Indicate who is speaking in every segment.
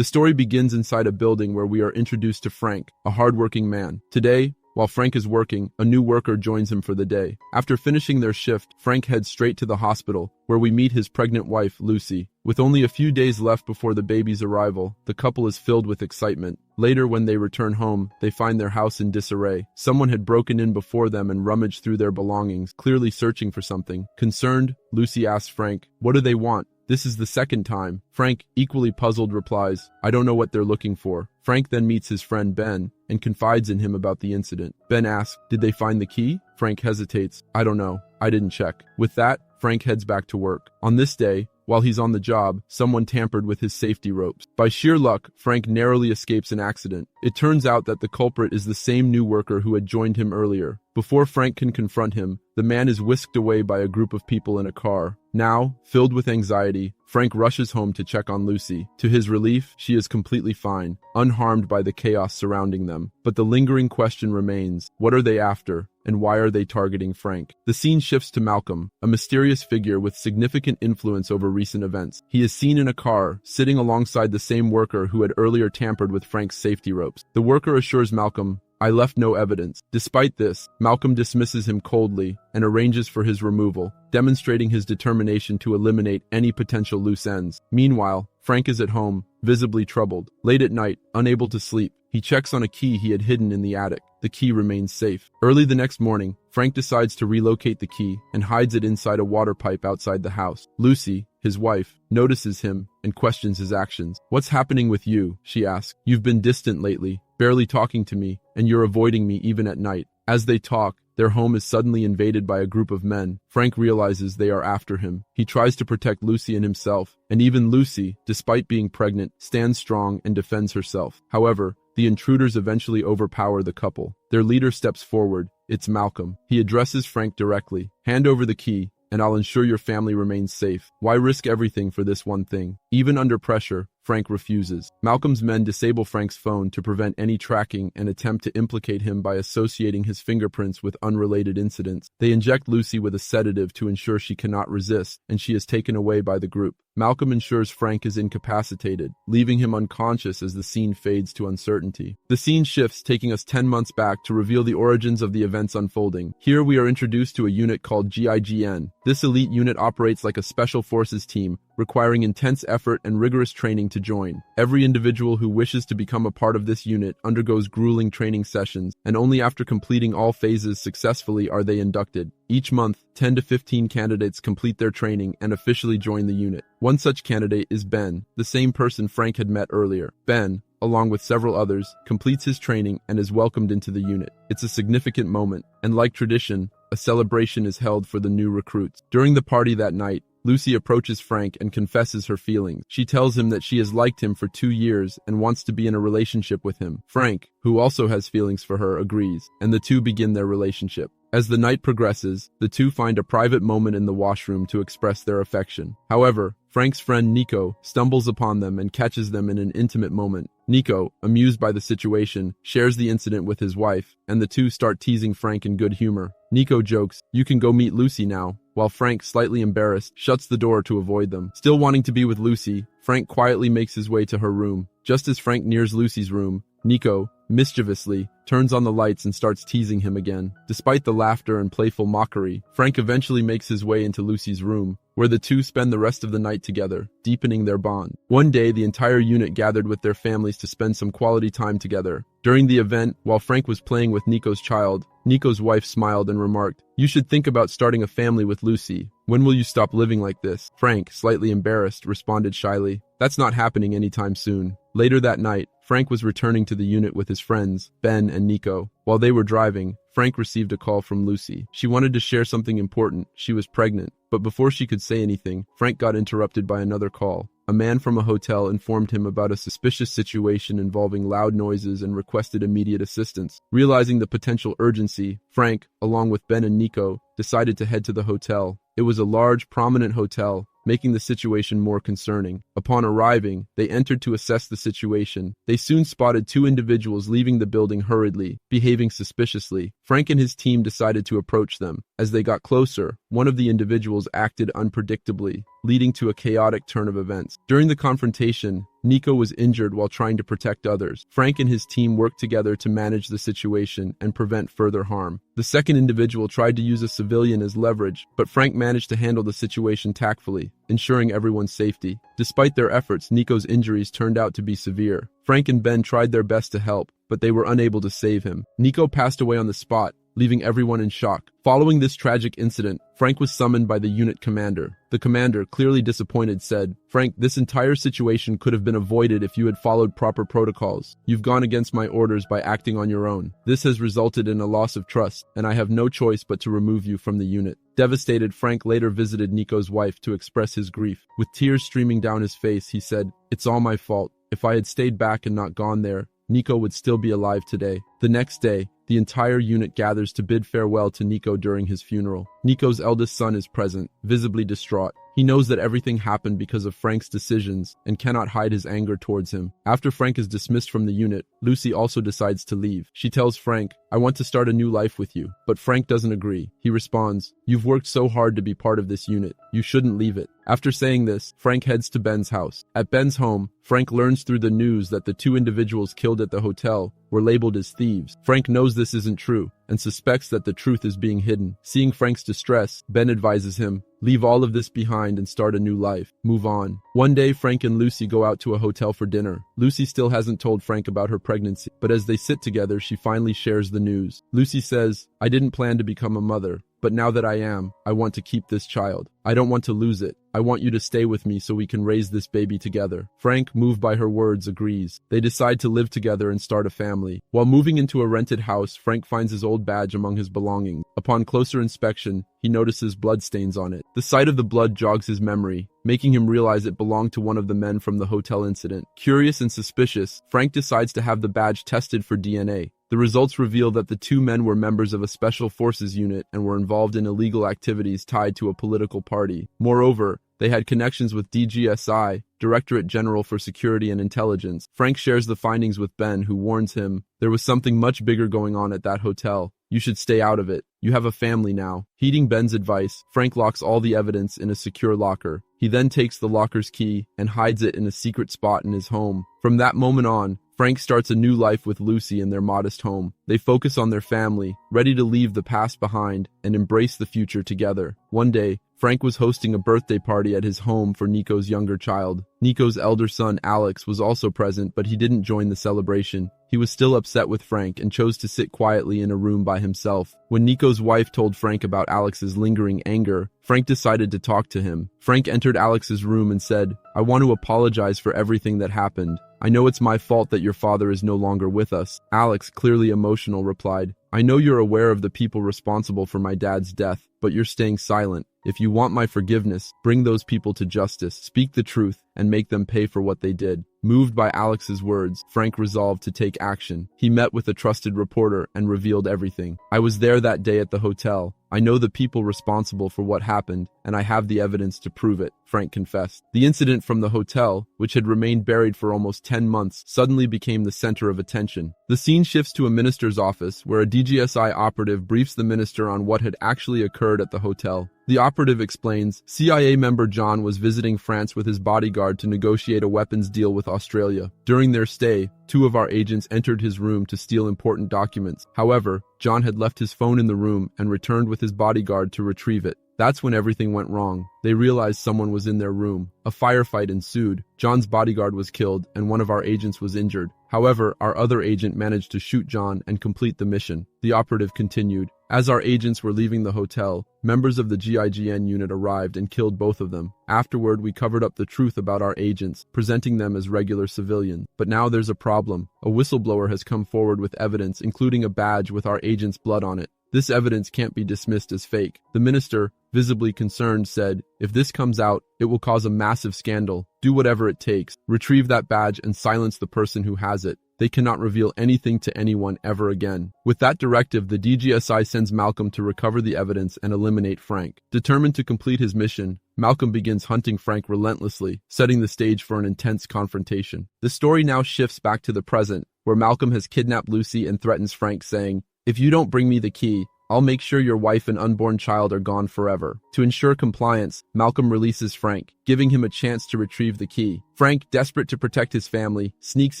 Speaker 1: The story begins inside a building where we are introduced to Frank, a hardworking man. Today, while Frank is working, a new worker joins him for the day. After finishing their shift, Frank heads straight to the hospital, where we meet his pregnant wife, Lucy. With only a few days left before the baby's arrival, the couple is filled with excitement. Later, when they return home, they find their house in disarray. Someone had broken in before them and rummaged through their belongings, clearly searching for something. Concerned, Lucy asks Frank, "What do they want?" This is the second time. Frank, equally puzzled, replies, "I don't know what they're looking for." Frank then meets his friend Ben and confides in him about the incident. Ben asks, "Did they find the key?" Frank hesitates, "I don't know. I didn't check." With that, Frank heads back to work. On this day, while he's on the job, someone tampered with his safety ropes. By sheer luck, Frank narrowly escapes an accident. It turns out that the culprit is the same new worker who had joined him earlier. Before Frank can confront him, the man is whisked away by a group of people in a car. Now, filled with anxiety, Frank rushes home to check on Lucy. To his relief, she is completely fine, unharmed by the chaos surrounding them. But the lingering question remains, what are they after, and why are they targeting Frank? The scene shifts to Malcolm, a mysterious figure with significant influence over recent events. He is seen in a car, sitting alongside the same worker who had earlier tampered with Frank's safety ropes. The worker assures Malcolm, "I left no evidence." Despite this, Malcolm dismisses him coldly and arranges for his removal, demonstrating his determination to eliminate any potential loose ends. Meanwhile, Frank is at home, visibly troubled. Late at night, unable to sleep, he checks on a key he had hidden in the attic. The key remains safe. Early the next morning, Frank decides to relocate the key and hides it inside a water pipe outside the house. Lucy, his wife, notices him and questions his actions. "What's happening with you?" she asks. "You've been distant lately, barely talking to me, and you're avoiding me even at night." As they talk, their home is suddenly invaded by a group of men. Frank realizes they are after him. He tries to protect Lucy and himself, and even Lucy, despite being pregnant, stands strong and defends herself. However, the intruders eventually overpower the couple. Their leader steps forward. It's Malcolm. He addresses Frank directly. "Hand over the key, and I'll ensure your family remains safe. Why risk everything for this one thing?" Even under pressure, Frank refuses. Malcolm's men disable Frank's phone to prevent any tracking and attempt to implicate him by associating his fingerprints with unrelated incidents. They inject Lucy with a sedative to ensure she cannot resist, and she is taken away by the group. Malcolm ensures Frank is incapacitated, leaving him unconscious as the scene fades to uncertainty. The scene shifts, taking us 10 months back to reveal the origins of the events unfolding. Here we are introduced to a unit called GIGN. This elite unit operates like a special forces team, requiring intense effort and rigorous training to join. Every individual who wishes to become a part of this unit undergoes grueling training sessions, and only after completing all phases successfully are they inducted. Each month, 10 to 15 candidates complete their training and officially join the unit. One such candidate is Ben, the same person Frank had met earlier. Ben, along with several others, completes his training and is welcomed into the unit. It's a significant moment, and like tradition, a celebration is held for the new recruits. During the party that night, Lucy approaches Frank and confesses her feelings. She tells him that she has liked him for 2 years and wants to be in a relationship with him. Frank, who also has feelings for her, agrees, and the two begin their relationship. As the night progresses, the two find a private moment in the washroom to express their affection. However, Frank's friend Nico stumbles upon them and catches them in an intimate moment. Nico, amused by the situation, shares the incident with his wife, and the two start teasing Frank in good humor. Nico jokes, "You can go meet Lucy now," while Frank, slightly embarrassed, shuts the door to avoid them. Still wanting to be with Lucy, Frank quietly makes his way to her room. Just as Frank nears Lucy's room, Nico, mischievously, turns on the lights and starts teasing him again. Despite the laughter and playful mockery, Frank eventually makes his way into Lucy's room, where the two spend the rest of the night together, deepening their bond. One day, the entire unit gathered with their families to spend some quality time together. During the event, while Frank was playing with Nico's child, Nico's wife smiled and remarked, "You should think about starting a family with Lucy. When will you stop living like this?" Frank, slightly embarrassed, responded shyly, "That's not happening anytime soon." Later that night, Frank was returning to the unit with his friends, Ben and Nico. While they were driving, Frank received a call from Lucy. She wanted to share something important. She was pregnant. But before she could say anything, Frank got interrupted by another call. A man from a hotel informed him about a suspicious situation involving loud noises and requested immediate assistance. Realizing the potential urgency, Frank, along with Ben and Nico, decided to head to the hotel. It was a large, prominent hotel, making the situation more concerning. Upon arriving, they entered to assess the situation. They soon spotted 2 individuals leaving the building hurriedly, behaving suspiciously. Frank and his team decided to approach them. As they got closer, one of the individuals acted unpredictably, leading to a chaotic turn of events. During the confrontation, Nico was injured while trying to protect others. Frank and his team worked together to manage the situation and prevent further harm. The second individual tried to use a civilian as leverage, but Frank managed to handle the situation tactfully, ensuring everyone's safety. Despite their efforts, Nico's injuries turned out to be severe. Frank and Ben tried their best to help, but they were unable to save him. Nico passed away on the spot, leaving everyone in shock. Following this tragic incident, Frank was summoned by the unit commander. The commander, clearly disappointed, said, "Frank, this entire situation could have been avoided if you had followed proper protocols. You've gone against my orders by acting on your own. This has resulted in a loss of trust, and I have no choice but to remove you from the unit." Devastated, Frank later visited Nico's wife to express his grief. With tears streaming down his face, he said, "It's all my fault. If I had stayed back and not gone there, Nico would still be alive today." The next day, the entire unit gathers to bid farewell to Nico during his funeral. Nico's eldest son is present, visibly distraught. He knows that everything happened because of Frank's decisions and cannot hide his anger towards him. After Frank is dismissed from the unit, Lucy also decides to leave. She tells Frank, "I want to start a new life with you." But Frank doesn't agree. He responds, "You've worked so hard to be part of this unit. You shouldn't leave it." After saying this, Frank heads to Ben's house. At Ben's home, Frank learns through the news that the two individuals killed at the hotel were labeled as thieves. Frank knows this isn't true and suspects that the truth is being hidden. Seeing Frank's distress, Ben advises him, "Leave all of this behind and start a new life. Move on." One day, Frank and Lucy go out to a hotel for dinner. Lucy still hasn't told Frank about her pregnancy, but as they sit together, she finally shares the news. Lucy says, "I didn't plan to become a mother, but now that I am, I want to keep this child. I don't want to lose it. I want you to stay with me so we can raise this baby together." Frank, moved by her words, agrees. They decide to live together and start a family. While moving into a rented house, Frank finds his old badge among his belongings. Upon closer inspection, he notices bloodstains on it. The sight of the blood jogs his memory, making him realize it belonged to one of the men from the hotel incident. Curious and suspicious, Frank decides to have the badge tested for DNA. The results reveal that the two men were members of a special forces unit and were involved in illegal activities tied to a political party. Moreover, they had connections with DGSI, Directorate General for Security and Intelligence. Frank shares the findings with Ben, who warns him, "There was something much bigger going on at that hotel. You should stay out of it. You have a family now." Heeding Ben's advice, Frank locks all the evidence in a secure locker. He then takes the locker's key and hides it in a secret spot in his home. From that moment on, Frank starts a new life with Lucy in their modest home. They focus on their family, ready to leave the past behind and embrace the future together. One day, Frank was hosting a birthday party at his home for Nico's younger child. Nico's elder son, Alex, was also present, but he didn't join the celebration. He was still upset with Frank and chose to sit quietly in a room by himself. When Nico's wife told Frank about Alex's lingering anger, Frank decided to talk to him. Frank entered Alex's room and said, "I want to apologize for everything that happened. I know it's my fault that your father is no longer with us." Alex, clearly emotional, replied, "I know you're aware of the people responsible for my dad's death, but you're staying silent. If you want my forgiveness, bring those people to justice, speak the truth, and make them pay for what they did." Moved by Alex's words, Frank resolved to take action. He met with a trusted reporter and revealed everything. "I was there that day at the hotel. I know the people responsible for what happened, and I have the evidence to prove it," Frank confessed. The incident from the hotel, which had remained buried for almost 10 months, suddenly became the center of attention. The scene shifts to a minister's office, where a DGSI operative briefs the minister on what had actually occurred at the hotel. The operative explains, CIA member John was visiting France with his bodyguard to negotiate a weapons deal with Australia. During their stay, 2 of our agents entered his room to steal important documents. However, John had left his phone in the room and returned with his bodyguard to retrieve it. That's when everything went wrong. They realized someone was in their room. A firefight ensued. John's bodyguard was killed, and one of our agents was injured. However, our other agent managed to shoot John and complete the mission. The operative continued. As our agents were leaving the hotel, members of the GIGN unit arrived and killed both of them. Afterward, we covered up the truth about our agents, presenting them as regular civilians. But now there's a problem. A whistleblower has come forward with evidence, including a badge with our agent's blood on it. This evidence can't be dismissed as fake. The minister, visibly concerned, said, "If this comes out, it will cause a massive scandal. Do whatever it takes. Retrieve that badge and silence the person who has it. They cannot reveal anything to anyone ever again." With that directive, the DGSI sends Malcolm to recover the evidence and eliminate Frank. Determined to complete his mission, Malcolm begins hunting Frank relentlessly, setting the stage for an intense confrontation. The story now shifts back to the present, where Malcolm has kidnapped Lucy and threatens Frank, saying, "If you don't bring me the key, I'll make sure your wife and unborn child are gone forever. To ensure compliance, Malcolm releases Frank, giving him a chance to retrieve the key. Frank, desperate to protect his family, sneaks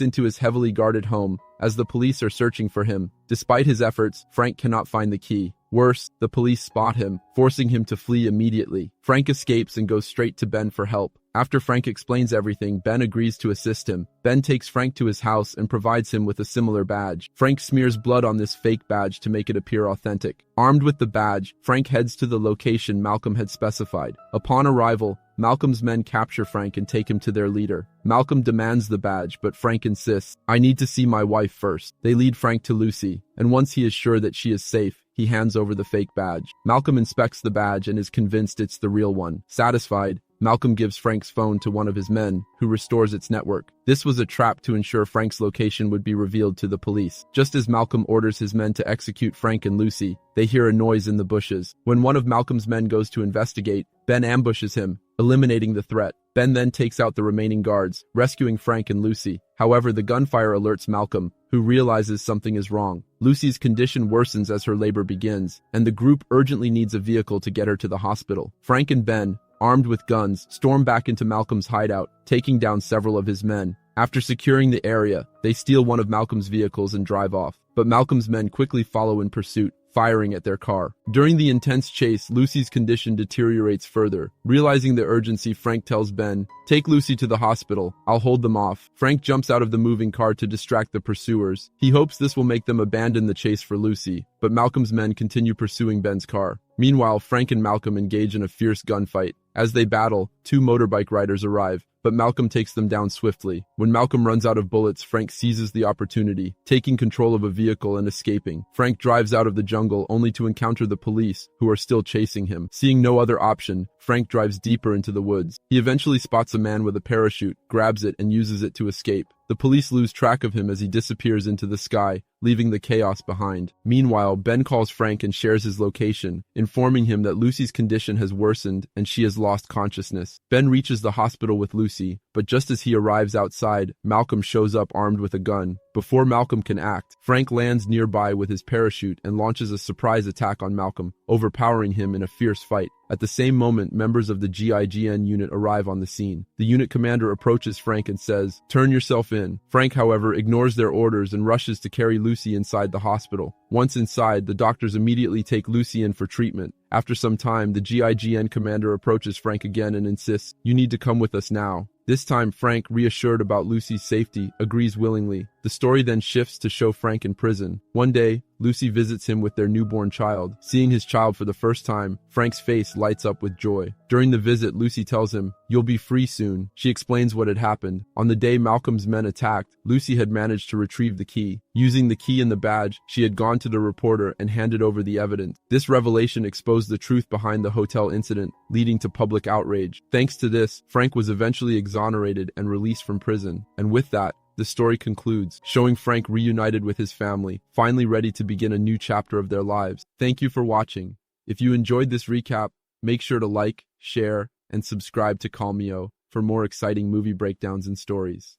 Speaker 1: into his heavily guarded home as the police are searching for him. Despite his efforts, Frank cannot find the key. Worse, the police spot him, forcing him to flee immediately. Frank escapes and goes straight to Ben for help. After Frank explains everything, Ben agrees to assist him. Ben takes Frank to his house and provides him with a similar badge. Frank smears blood on this fake badge to make it appear authentic. Armed with the badge, Frank heads to the location Malcolm had specified. Upon arrival, Malcolm's men capture Frank and take him to their leader. Malcolm demands the badge, but Frank insists, "I need to see my wife first." They lead Frank to Lucy, and once he is sure that she is safe, he hands over the fake badge. Malcolm inspects the badge and is convinced it's the real one. Satisfied, Malcolm gives Frank's phone to one of his men, who restores its network. This was a trap to ensure Frank's location would be revealed to the police. Just as Malcolm orders his men to execute Frank and Lucy, they hear a noise in the bushes. When one of Malcolm's men goes to investigate, Ben ambushes him, eliminating the threat. Ben then takes out the remaining guards, rescuing Frank and Lucy. However, the gunfire alerts Malcolm, who realizes something is wrong. Lucy's condition worsens as her labor begins, and the group urgently needs a vehicle to get her to the hospital. Frank and Ben, armed with guns, storm back into Malcolm's hideout, taking down several of his men. After securing the area, they steal one of Malcolm's vehicles and drive off. But Malcolm's men quickly follow in pursuit, firing at their car. During the intense chase, Lucy's condition deteriorates further. Realizing the urgency, Frank tells Ben, "Take Lucy to the hospital. I'll hold them off." Frank jumps out of the moving car to distract the pursuers. He hopes this will make them abandon the chase for Lucy, but Malcolm's men continue pursuing Ben's car. Meanwhile, Frank and Malcolm engage in a fierce gunfight. As they battle, two motorbike riders arrive, but Malcolm takes them down swiftly. When Malcolm runs out of bullets, Frank seizes the opportunity, taking control of a vehicle and escaping. Frank drives out of the jungle only to encounter the police, who are still chasing him. Seeing no other option, Frank drives deeper into the woods. He eventually spots a man with a parachute, grabs it, and uses it to escape. The police lose track of him as he disappears into the sky, leaving the chaos behind. Meanwhile, Ben calls Frank and shares his location, informing him that Lucy's condition has worsened and she has lost consciousness. Ben reaches the hospital with Lucy, but just as he arrives outside, Malcolm shows up armed with a gun. Before Malcolm can act, Frank lands nearby with his parachute and launches a surprise attack on Malcolm, overpowering him in a fierce fight. At the same moment, members of the GIGN unit arrive on the scene. The unit commander approaches Frank and says, "Turn yourself in." Frank, however, ignores their orders and rushes to carry Lucy inside the hospital. Once inside, the doctors immediately take Lucy in for treatment. After some time, the GIGN commander approaches Frank again and insists, "You need to come with us now." This time, Frank, reassured about Lucy's safety, agrees willingly. The story then shifts to show Frank in prison. One day, Lucy visits him with their newborn child. Seeing his child for the first time, Frank's face lights up with joy. During the visit, Lucy tells him, "You'll be free soon." She explains what had happened. On the day Malcolm's men attacked, Lucy had managed to retrieve the key. Using the key and the badge, she had gone to the reporter and handed over the evidence. This revelation exposed the truth behind the hotel incident, leading to public outrage. Thanks to this, Frank was eventually exonerated and released from prison. And with that, the story concludes, showing Frank reunited with his family, finally ready to begin a new chapter of their lives. Thank you for watching. If you enjoyed this recap, make sure to like, share, and subscribe to Call Me O for more exciting movie breakdowns and stories.